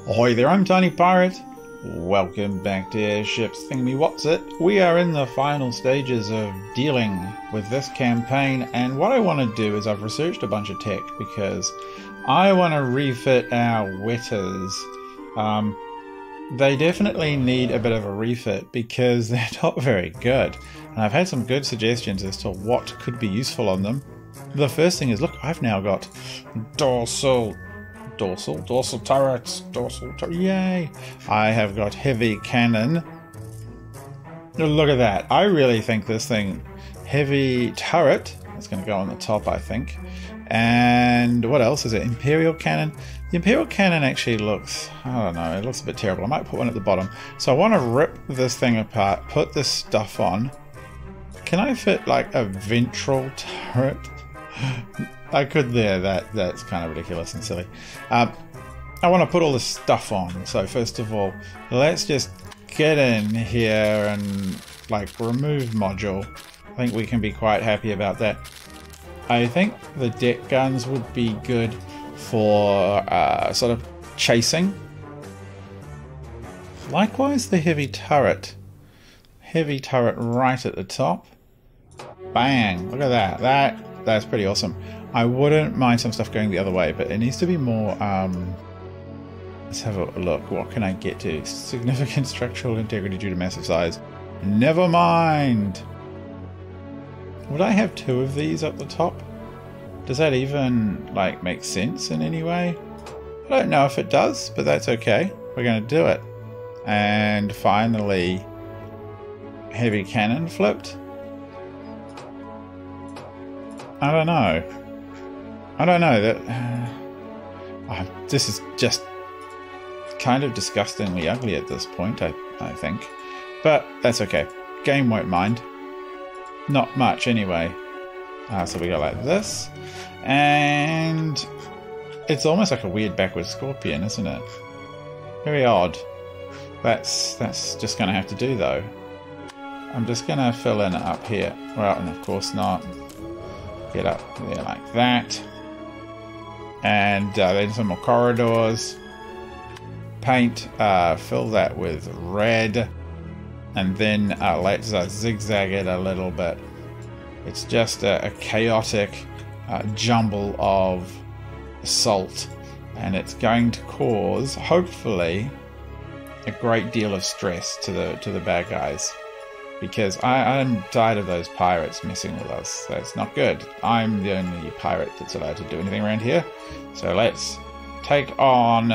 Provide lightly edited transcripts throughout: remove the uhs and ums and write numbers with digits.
Ahoy there, I'm TinyPirate. Welcome back to Airships Thingy What's It. We are in the final stages of dealing with this campaign, and what I want to do is I've researched a bunch of tech because I want to refit our wetters. They definitely need a bit of a refit because they're not very good, and I've had some good suggestions as to what could be useful on them. The first thing is, look, I've now got dorsal turrets, yay! I have got heavy cannon. Look at that. I really think this thing, heavy turret, that's going to go on the top, I think. And what else is it? Imperial cannon. The Imperial cannon actually looks, I don't know, it looks a bit terrible. I might put one at the bottom. So I want to rip this thing apart, put this stuff on. Can I fit like a ventral turret? I could there, that's kind of ridiculous and silly. I want to put all this stuff on. So first of all, let's just get in here and like remove module. I think we can be quite happy about that. I think the deck guns would be good for sort of chasing. Likewise the heavy turret. Heavy turret right at the top. Bang! Look at that. That's pretty awesome. I wouldn't mind some stuff going the other way, but it needs to be more, let's have a look. What can I get to? Significant structural integrity due to massive size. Never mind! Would I have two of these up the top? Does that even, like, make sense in any way? I don't know if it does, but that's okay. We're going to do it. And finally, heavy cannon flipped. I don't know. This is just kind of disgustingly ugly at this point, I think. But that's okay. Game won't mind. Not much anyway. So we go like this. And it's almost like a weird backwards scorpion, isn't it? Very odd. That's just going to have to do though. I'm just going to fill in up here. Well, and of course not. Get up there like that. And then some more corridors. Paint, fill that with red. And then let's zigzag it a little bit. It's just a chaotic jumble of salt. And it's going to cause, hopefully, a great deal of stress to the bad guys. Because I'm tired of those pirates messing with us. That's not good. I'm the only pirate that's allowed to do anything around here. So let's take on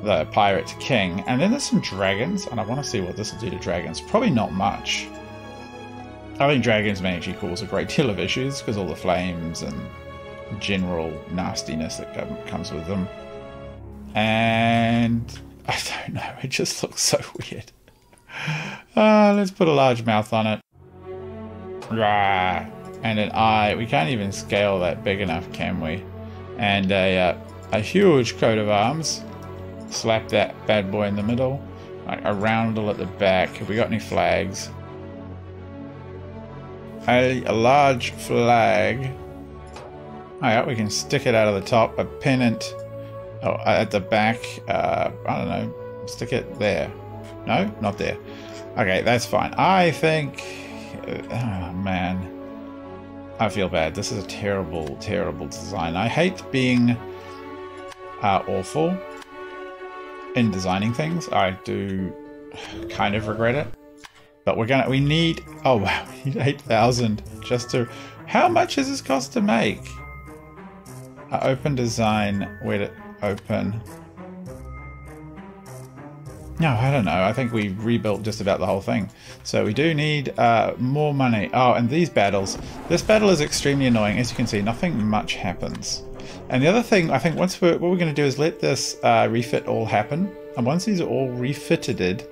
the Pirate King. And then there's some dragons, and I want to see what this will do to dragons. Probably not much. I think dragons may actually cause a great deal of issues because all the flames and general nastiness that comes with them. And I don't know, it just looks so weird. Let's put a large mouth on it. And an eye. We can't even scale that big enough, can we? And a huge coat of arms. Slap that bad boy in the middle. Like a roundel at the back. Have we got any flags? A large flag. Oh yeah, we can stick it out of the top. A pennant at the back. I don't know. Stick it there. No, not there. Okay, that's fine. I think... oh, man. I feel bad. This is a terrible, terrible design. I hate being awful in designing things. I do kind of regret it. But we need... oh, wow. We need 8,000 just to... How much does this cost to make? Open design. Where to open... No, I don't know. I think we rebuilt just about the whole thing. So we do need more money. Oh, and these battles. This battle is extremely annoying. As you can see, nothing much happens. And the other thing, I think what we're going to do is let this refit all happen. And once these are all refitted,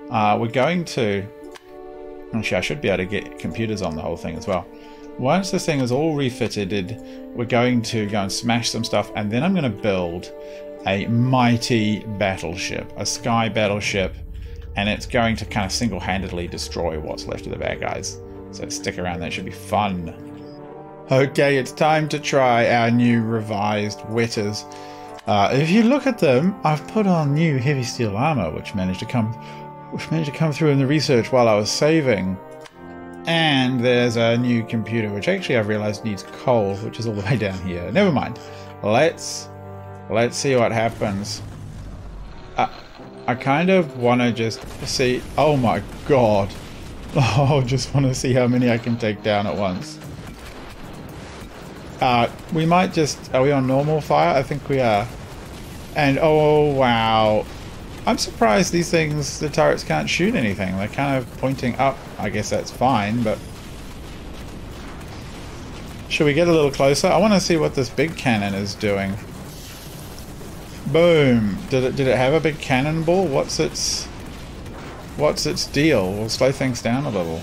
we're going to... Actually, I should be able to get computers on the whole thing as well. Once this thing is all refitted, we're going to go and smash some stuff. And then I'm going to build a mighty battleship, a sky battleship, and it's going to kind of single-handedly destroy what's left of the bad guys. So stick around, that should be fun. Okay, it's time to try our new revised wetters. If you look at them, I've put on new heavy steel armor, which managed to come through in the research while I was saving. And there's a new computer, which actually I've realized needs coal, which is all the way down here. Never mind. Let's see what happens. I kind of want to just see... Oh my god. Oh, just want to see how many I can take down at once. We might just... Are we on normal fire? I think we are. And oh wow. I'm surprised these things, the turrets can't shoot anything. They're kind of pointing up. I guess that's fine, but... Should we get a little closer? I want to see what this big cannon is doing. Boom. Did it have a big cannonball? What's its deal? We'll slow things down a little.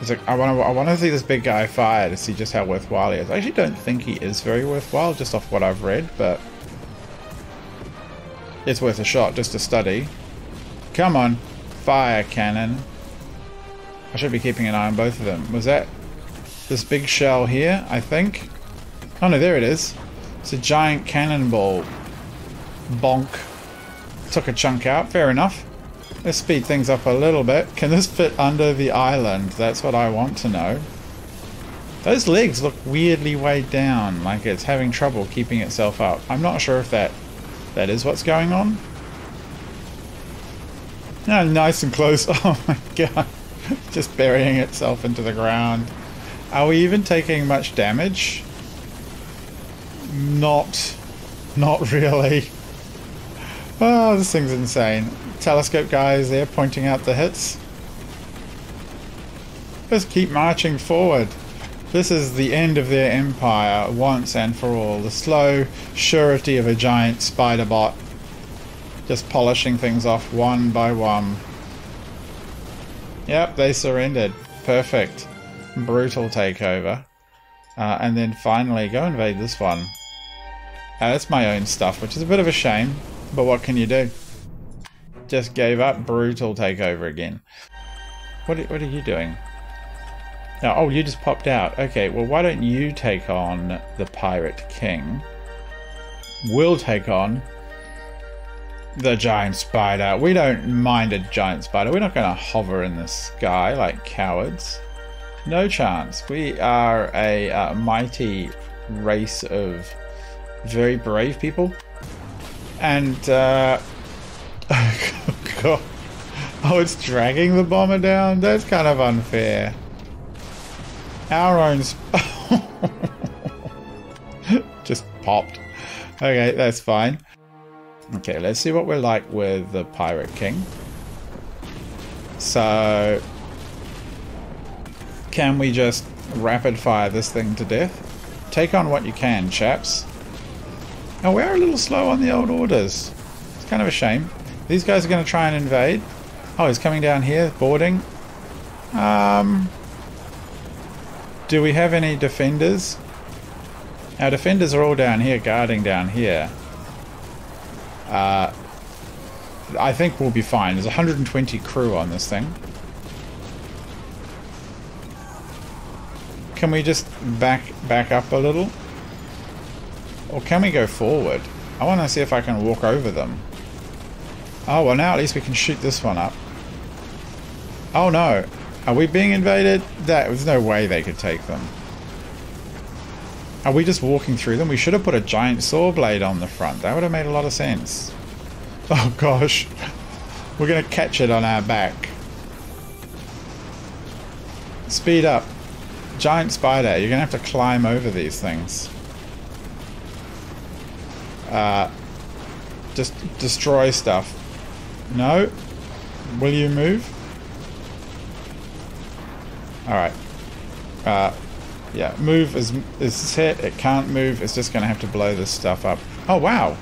It's like, I want to see this big guy fire to see just how worthwhile he is. I actually don't think he is very worthwhile, just off what I've read, but it's worth a shot just to study. Come on, fire cannon. I should be keeping an eye on both of them. Was that this big shell here, I think? Oh no, there it is. It's a giant cannonball. Bonk. Took a chunk out, fair enough. Let's speed things up a little bit. Can this fit under the island? That's what I want to know. Those legs look weirdly weighed down, like it's having trouble keeping itself up. I'm not sure if that is what's going on. Oh, nice and close. Oh my god. Just burying itself into the ground. Are we even taking much damage? Not really. Oh, this thing's insane. Telescope guys there pointing out the hits. Just keep marching forward. This is the end of their empire once and for all. The slow surety of a giant spider bot. Just polishing things off one by one. Yep, they surrendered. Perfect. Brutal takeover. And then finally, go invade this one. That's my own stuff, which is a bit of a shame. But what can you do? Just gave up. Brutal takeover again. What are you doing? Oh, you just popped out. Okay, well, why don't you take on the Pirate King? We'll take on the giant spider. We don't mind a giant spider. We're not going to hover in the sky like cowards. No chance. We are a mighty race of very brave people. And, oh god. Oh, it's dragging the bomber down? That's kind of unfair. Our own just popped. Okay, that's fine. Okay, let's see what we're like with the Pirate King. So, can we just rapid fire this thing to death? Take on what you can, chaps. Oh, we're a little slow on the old orders. It's kind of a shame. These guys are going to try and invade. Oh, he's coming down here, boarding. Do we have any defenders? Our defenders are all down here, guarding down here. I think we'll be fine. There's 120 crew on this thing. Can we just back up a little? Or can we go forward? I want to see if I can walk over them. Oh, well now at least we can shoot this one up. Oh no. Are we being invaded? There's no way they could take them. Are we just walking through them? We should have put a giant saw blade on the front. That would have made a lot of sense. Oh gosh. We're going to catch it on our back. Speed up. Giant spider. You're going to have to climb over these things. Just destroy stuff. No? Will you move? Alright. Yeah, move is set. It can't move. It's just going to have to blow this stuff up. Oh, wow.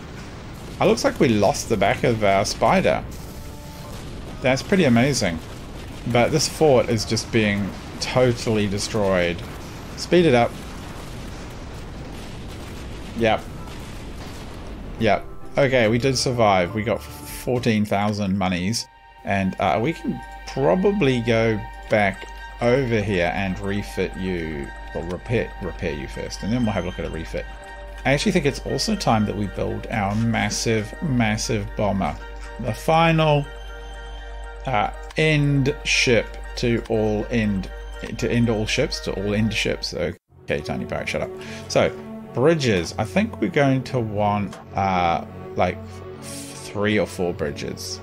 It looks like we lost the back of our spider. That's pretty amazing. But this fort is just being totally destroyed. Speed it up. Yep. Yep. Okay, we did survive. We got 14,000 monies. And we can probably go back over here and refit you. Well, repair you first. And then we'll have a look at a refit. I actually think it's also time that we build our massive, massive bomber. The final end ship to end all ships, to all end ships. Okay, TinyPirate, shut up. So, bridges. I think we're going to want like 3 or 4 bridges.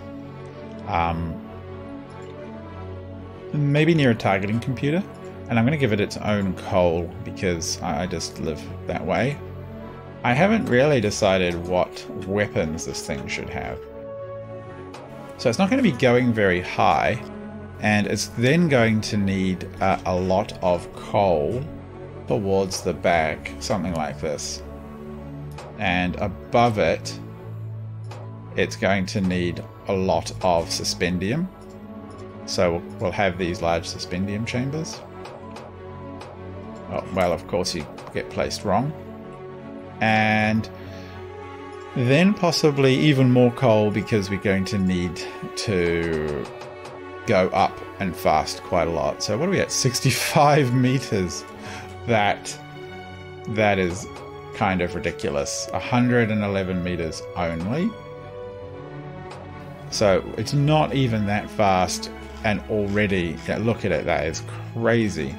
Maybe near a targeting computer. And I'm going to give it its own coal because I just live that way. I haven't really decided what weapons this thing should have. So it's not going to be going very high, and it's then going to need a lot of coal towards the back, something like this. And above it, it's going to need a lot of suspendium. So we'll have these large suspendium chambers. Well, of course you get placed wrong. And then possibly even more coal because we're going to need to go up and fast quite a lot. So what are we at? 65 meters. That is kind of ridiculous. 111 meters only. So it's not even that fast, and already, yeah, look at it, that is crazy.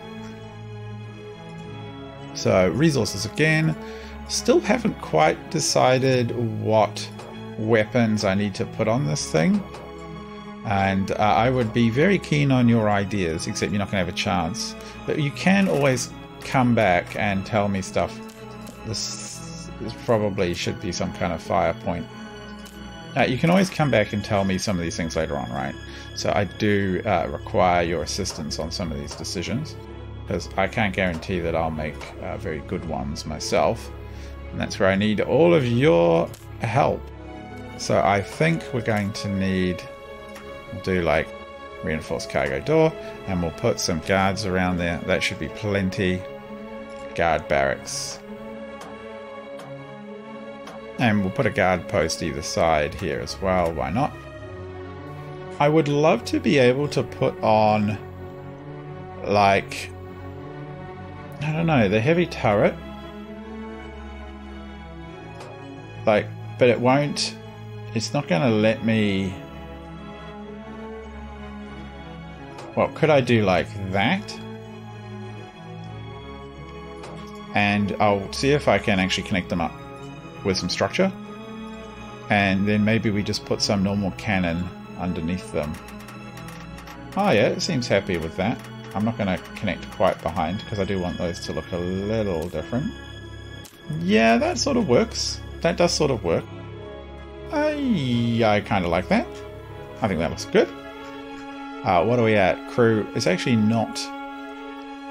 So resources again. Still haven't quite decided what weapons I need to put on this thing. And I would be very keen on your ideas, except you're not going to have a chance. But you can always come back and tell me stuff. This probably should be some kind of fire point. You can always come back and tell me some of these things later on, right? So I do require your assistance on some of these decisions, because I can't guarantee that I'll make very good ones myself. And that's where I need all of your help. So I think we're going to need, we'll do like reinforced cargo door, and we'll put some guards around there. That should be plenty. Guard barracks. And we'll put a guard post either side here as well, why not? I would love to be able to put on, like, I don't know, the heavy turret. Like, but it won't, it's not going to let me, well, could I do like that? And I'll see if I can actually connect them up with some structure. And then maybe we just put some normal cannon underneath them. Oh yeah, it seems happy with that. I'm not going to connect quite behind because I do want those to look a little different. Yeah, that sort of works. That does sort of work. I kind of like that. I think that looks good. What are we at? Crew is actually not...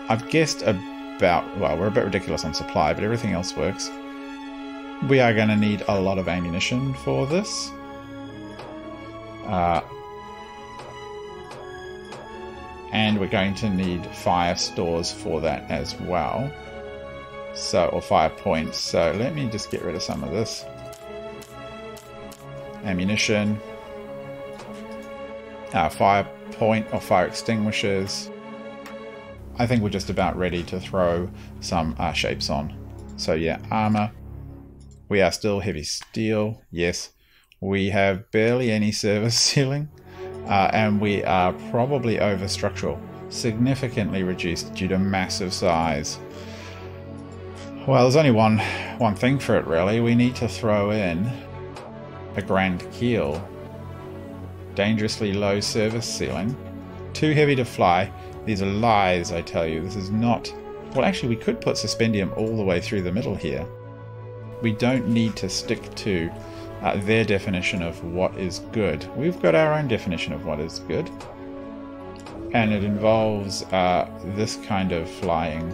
I've guessed about... Well, we're a bit ridiculous on supply, but everything else works. We are going to need a lot of ammunition for this. And we're going to need fire stores for that as well. So, or fire points. So let me just get rid of some of this. Ammunition. Fire point or fire extinguishers. I think we're just about ready to throw some shapes on. So yeah, armor. We are still heavy steel. Yes. We have barely any service ceiling. And we are probably over structural. Significantly reduced due to massive size. Well, there's only one thing for it really. We need to throw in a grand keel. Dangerously low service ceiling. Too heavy to fly. These are lies, I tell you. This is not... Well, actually, we could put suspendium all the way through the middle here. We don't need to stick to their definition of what is good. We've got our own definition of what is good. And it involves this kind of flying.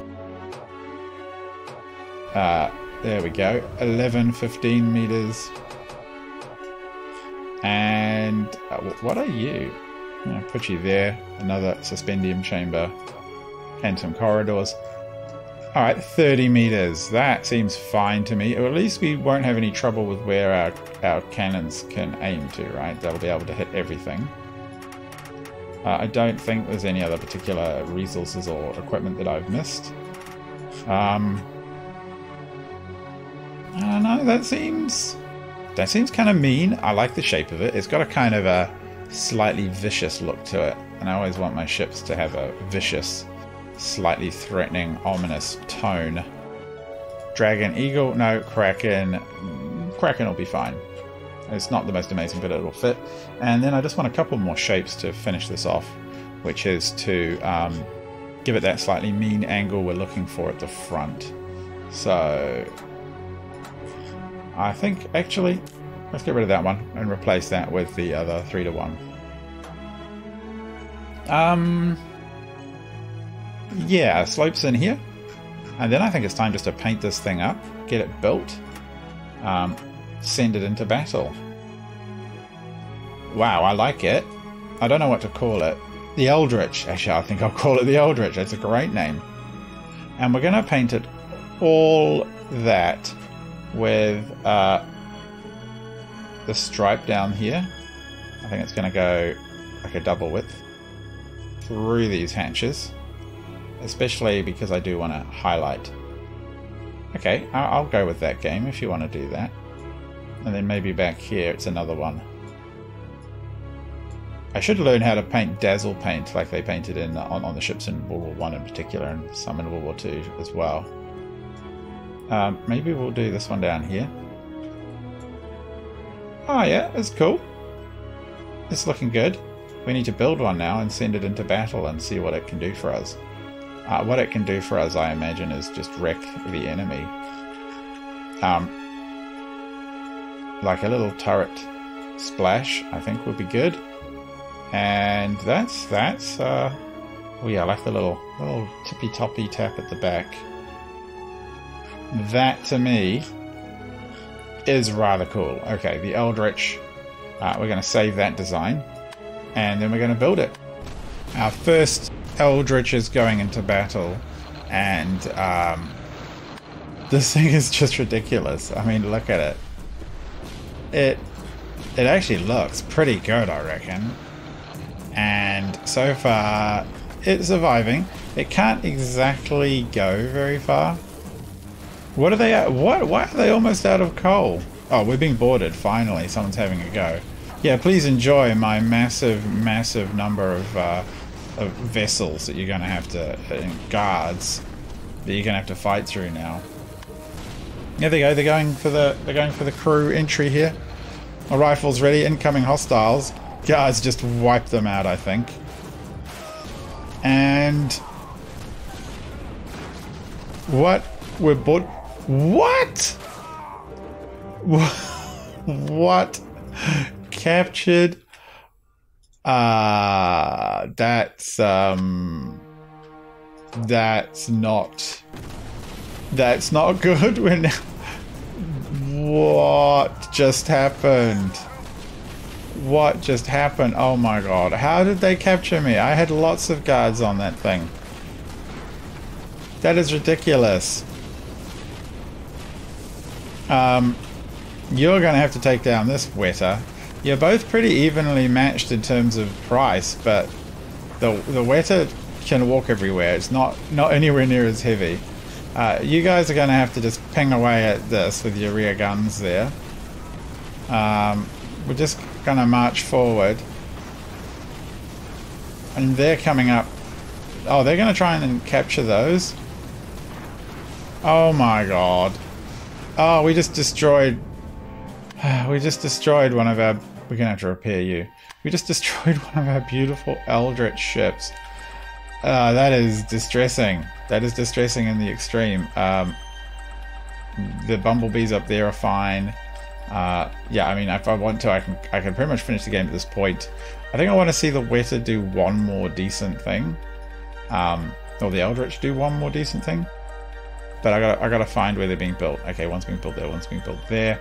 There we go. 11, 15 meters. And what are you? I'm going to put you there. Another suspendium chamber. And some corridors. Alright, 30 meters. That seems fine to me. Or at least we won't have any trouble with where our cannons can aim to, right? They'll be able to hit everything. I don't think there's any other particular resources or equipment that I've missed. don't know, that seems kind of mean. I like the shape of it. It's got a kind of a slightly vicious look to it. And I always want my ships to have a vicious, slightly threatening, ominous tone. Dragon, Eagle, no, Kraken. Kraken will be fine. It's not the most amazing, but it'll fit. And then I just want a couple more shapes to finish this off, which is to give it that slightly mean angle we're looking for at the front. So I think, actually, let's get rid of that one and replace that with the other 3-to-1. Yeah, slopes in here. And then I think it's time just to paint this thing up, get it built, send it into battle. Wow, I like it. I don't know what to call it. The Eldritch. Actually, I think I'll call it the Eldritch. It's a great name. And we're going to paint it all that with the stripe down here. I think it's going to go like a double width through these hatches, especially because I do want to highlight. Okay, I'll go with that game if you want to do that. And then maybe back here it's another one. I should learn how to paint dazzle paint like they painted in on the ships in World War I in particular, and some in World War II as well. Maybe we'll do this one down here. Oh yeah, it's cool. It's looking good. We need to build one now and send it into battle and see what it can do for us. What it can do for us, I imagine, is just wreck the enemy. Like a little turret splash, I think would be good. And that's oh yeah, I like the little tippy toppy tap at the back. That to me is rather cool. Okay, the Eldritch, we're going to save that design and then we're going to build it. Our first Eldritch is going into battle, and this thing is just ridiculous. I mean, look at it. It actually looks pretty good, I reckon. And so far, it's surviving. It can't exactly go very far. What are they at? Why are they almost out of coal? Oh, we're being boarded. Finally, someone's having a go. Yeah, please enjoy my massive number of vessels that you're going to have to, guards that you're going to have to fight through now. There they go. They're going for the crew entry here. My rifle's ready. Incoming hostiles. Guards just wiped them out, I think. And what? We're board. What? What? Captured. That's not good. We're now. What just happened? What just happened? Oh my god. How did they capture me? I had lots of guards on that thing. That is ridiculous. You're gonna have to take down this Weta. You're both pretty evenly matched in terms of price, but the Weta can walk everywhere. It's not anywhere near as heavy. You guys are gonna have to just ping away at this with your rear guns there. We're just gonna march forward, and they're coming up. Oh, they're gonna try and capture those. Oh my god. Oh, we just destroyed one of our. We're gonna have to repair you. We just destroyed one of our beautiful Eldritch ships. That is distressing. That is distressing in the extreme. The bumblebees up there are fine. Yeah, I mean, if I want to, I can pretty much finish the game at this point. I think I want to see the Weta do one more decent thing, or the Eldritch do one more decent thing. But I gotta find where they're being built. Okay, one's being built there, one's being built there.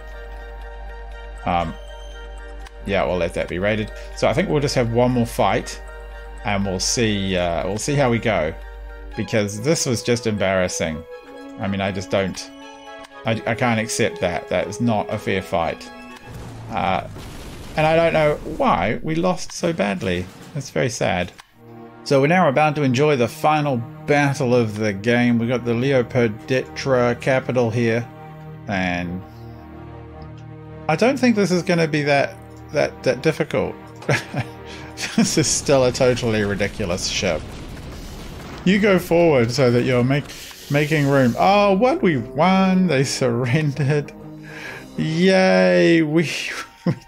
Yeah, we'll let that be rated. So I think we'll just have one more fight, and we'll see how we go, because this was just embarrassing. I mean, I just don't. I can't accept that. That is not a fair fight. And I don't know why we lost so badly. It's very sad. So we're now about to enjoy the final battle of the game. We've got the Leopoldetra capital here. And I don't think this is going to be that difficult. This is still a totally ridiculous ship. You go forward so that you're making room. Oh, what? We won. They surrendered. Yay. We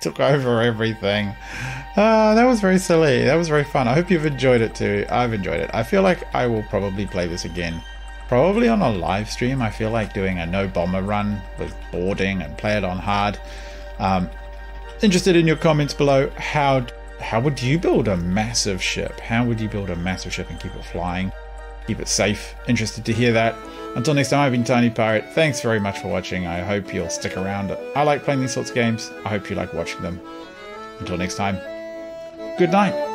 took over everything. That was very silly. That was very fun. I hope you've enjoyed it too. I've enjoyed it. I feel like I will probably play this again. Probably on a live stream. I feel like doing a no bomber run with boarding and play it on hard. Interested in your comments below. How would you build a massive ship? How would you build a massive ship and keep it flying? Keep it safe. Interested to hear that. Until next time, I've been TinyPirate. Thanks very much for watching. I hope you'll stick around. I like playing these sorts of games. I hope you like watching them. Until next time, good night.